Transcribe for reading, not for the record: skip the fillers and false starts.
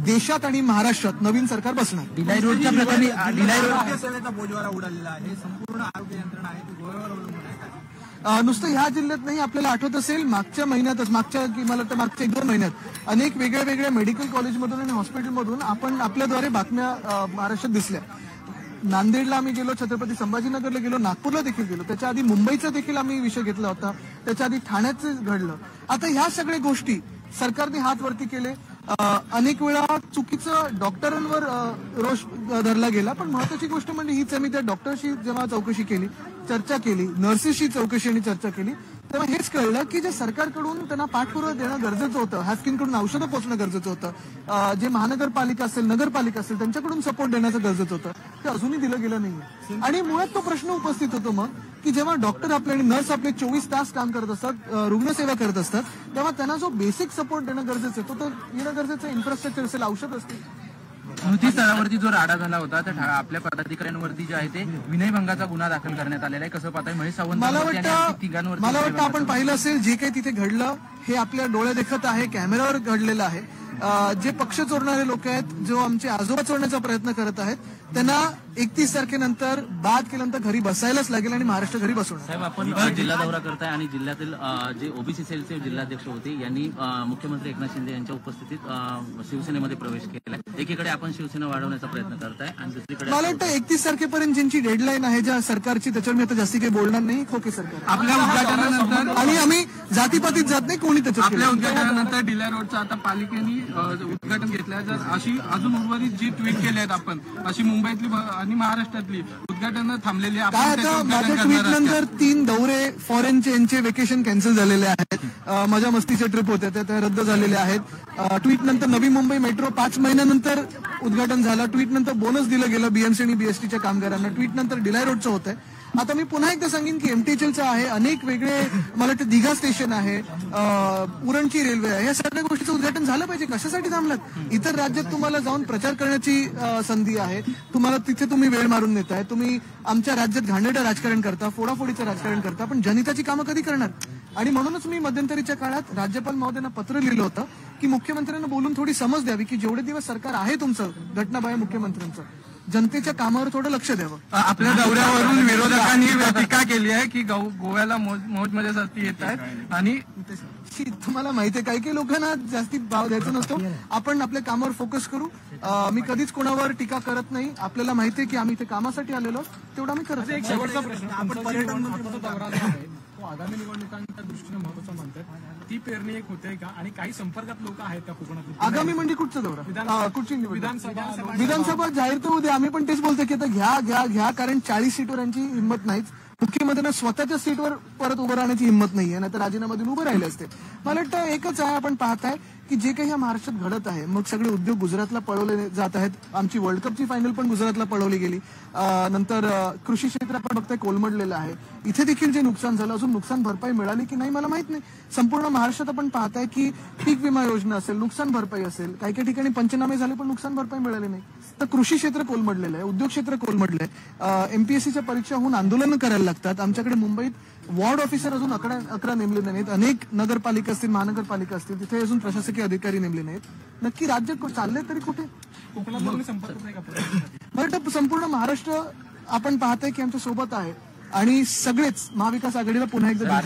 देशात आणि महाराष्ट्रात नवीन सरकार बसणार. भिलाई रोडच्या प्रकरणी भिलाई रोड सेवेचा बोजवारा उडालेला आहे. संपूर्ण आरोग्य यंत्रणा आहे ती गोव्यावर अवलंबून आहे. नुसतं ह्या जिल्ह्यात नाही, आपल्याला आठवत असेल मागच्या महिन्यातच मला वाटतं मागच्या 1-2 महिन्यात अनेक वेगळ्या वेगळ्या मेडिकल कॉलेजमधून आणि हॉस्पिटलमधून आपण आपल्याद्वारे बातम्या महाराष्ट्रात दिसल्या. नांदेडला आम्ही गेलो, छत्रपती संभाजीनगरला गेलो, नागपूरला देखील गेलो. त्याच्या आधी मुंबईचा देखील आम्ही विषय घेतला होता, त्याच्या आधी ठाण्याचं घडलं. आता ह्या सगळ्या गोष्टी सरकारने हात वरती केले. अनेक वेळा चुकीचं डॉक्टरांवर रोष धरला गेला, पण महत्वाची गोष्ट म्हणजे हीच आहे, मी त्या डॉक्टरशी जेव्हा चौकशी केली, चर्चा केली, नर्सेसशी चौकशी आणि चर्चा केली, तेव्हा हेच कळलं की जे सरकारकडून त्यांना पाठपुरावा देणं गरजेचं होतं, हाफकिनकडून औषधं पोहोचणं गरजेचं होतं, जे महानगरपालिका असेल, नगरपालिका असेल, त्यांच्याकडून सपोर्ट देण्याचं गरजेचं होतं, ते अजूनही दिलं गेलं नाहीये. आणि मुळात तो प्रश्न उपस्थित होतो मग की जेव्हा डॉक्टर आपले आणि नर्स आपले 24 तास काम करत असतात, रुग्णसेवा करत असतात, तेव्हा त्यांना जो बेसिक सपोर्ट देणं गरजेचं आहे तो येणं गरजेचं, इन्फ्रास्ट्रक्चर असेल, औषध असतील. कृती स्तरावरती जो राडा झाला होता त्या आपल्या पदाधिकाऱ्यांवरती जे आहे ते विनयभंगाचा गुन्हा दाखल करण्यात आलेला आहे. कसं पाहताय महेश सावंत? मला वाटतं आपण पाहिलं असेल जे काही तिथे घडलं हे आपल्या डोळ्या देखत आहे, कॅमेऱ्यावर घडलेलं आहे. जे पक्ष चोरणारे लोक आहेत, जो आमचे आजोबा चोरण्याचा प्रयत्न करत आहेत, त्यांना 31 तारखेनंतर बाद केल्यानंतर घरी बसायलाच लागेल आणि महाराष्ट्र घरी बसवणार. साहेब, आपण जिल्हा दौरा करताय आणि जिल्ह्यातील जे ओबीसी सेलचे जिल्हाध्यक्ष होते यांनी मुख्यमंत्री एकनाथ शिंदे यांच्या उपस्थितीत शिवसेनेमध्ये प्रवेश केलाय. एकीकडे आपण शिवसेना वाढवण्याचा प्रयत्न करताय आणि दुसरीकडे मला वाटतं 31 तारखेपर्यंत ज्यांची डेडलाईन आहे ज्या सरकारची, त्याच्यावर मी आता जास्ती काही बोलणार नाही. खोके सरकार आपल्या उद्घाटनानंतर आणि आम्ही जातीपातीत जात नाही, कोणी त्याच्यात आपल्या उद्घाटनानंतर भिलाई रोडचं आता पालिकेने उद्घाटन घेतलंय. जर अशी अजून उर्वरित जी ट्विट केली आहेत आपण, अशी मुंबईतली आणि महाराष्ट्रातली उद्घाटन थांबलेली आहे. काय आता माझ्या ट्विट नंतर 3 दौरे फॉरेनचे यांचे वेकेशन कॅन्सल झालेले आहेत, मजा मस्तीचे ट्रिप होते त्या रद्द झालेले आहेत. ट्विट नंतर नवी मुंबई मेट्रो 5 महिन्यानंतर उद्घाटन झालं. ट्विट नंतर बोनस दिलं गेलं बीएमसी आणि बीएसटीच्या कामगारांना. ट्विट नंतर भिलाई रोडचं होतंय. आता मी पुन्हा एकदा सांगेन की एमटीएचएलचं आहे, अनेक वेगळे, मला वाटतं दिघा स्टेशन आहे, उरणची रेल्वे आहे, या सगळ्या गोष्टीचं उद्घाटन झालं पाहिजे. कशासाठी थांबलात? इतर राज्यात तुम्हाला जाऊन प्रचार करण्याची संधी आहे, तुम्हाला तिथे तुम्ही वेळ मारून नेताय, तुम्ही आमच्या राज्यात घाणेरडं राजकारण करता, फोडाफोडीचं राजकारण करता, पण जनहिताची कामं कधी करणार? आणि म्हणूनच मी मध्यंतरीच्या काळात राज्यपाल महोदयांना पत्र लिहिलं होतं की मुख्यमंत्र्यांना बोलून थोडी समज द्यावी की जेवढे दिवस सरकार आहे तुमचं घटनाबाह्य मुख्यमंत्र्यांचं, जनतेच्या कामावर थोडं लक्ष द्यावं. आपल्या दौऱ्यावरून विरोधकांनी टीका केली आहे की गोव्याला मौज मजेसाठी येत आहेत आणि तुम्हाला माहिती आहे काही लोकांना जास्ती भाव द्यायचा नसतो. आपण आपल्या कामावर फोकस करू. मी कधीच कोणावर टीका करत नाही. आपल्याला माहिती आहे की आम्ही इथे कामासाठी आलेलो, तेवढा आम्ही करत. एक शेवटचा प्रश्न, आपण पर्यटन दौरा आहे तो आगामी निवडणुकांच्या दृष्टीने महत्वाचा म्हणतात, ती पेरणी एक होते का आणि काही संपर्कात लोक आहेत का कोकणात? आगामी म्हणजे कुठचा दौरा? कुठची विधानसभा जाहीर तर उद्या. आम्ही पण तेच बोलतो की आता घ्या कारण 40 सीटवर यांची हिंमत नाहीच. मुख्यमंत्र्यांना स्वतःच्या सीटवर परत उभं राहण्याची हिंमत नाहीये, नाही तर राजीनामा देऊन उभे राहिले असते. मला वाटतं एकच आहे, आपण पाहताय की जे काही या महाराष्ट्रात घडत आहे, मग सगळे उद्योग गुजरातला पळवले जात आहेत. आमची वर्ल्ड कपची फायनल पण गुजरातला पळवली गेली. नंतर कृषी क्षेत्र आपण बघताय कोलमडलेलं आहे. इथे देखील जे नुकसान झालं, अजून नुकसान भरपाई मिळाली की नाही मला माहित नाही. संपूर्ण महाराष्ट्रात आपण पाहताय की पीक विमा योजना असेल, नुकसान भरपाई असेल, काही काही ठिकाणी पंचनामे झाले पण नुकसान भरपाई मिळाली नाही. तर कृषी क्षेत्र कोलमडलेलं आहे, उद्योग क्षेत्र कोलमडलंय. एमपीएससीच्या परीक्षा होऊन आंदोलनं करायला लागतात. आमच्याकडे मुंबईत वॉर्ड ऑफिसर अजून 11 नेमले नाहीत. अनेक नगरपालिका असतील, महानगरपालिका असतील, तिथे अजून प्रशासकीय अधिकारी नेमले नाहीत. नक्की राज्य चाललंय तरी कुठे? कोकणात संपर्क नाही का? बरं, संपूर्ण महाराष्ट्र आपण पाहताय की आमच्या सोबत आहे आणि सगळेच महाविकास आघाडीला पुन्हा एकदा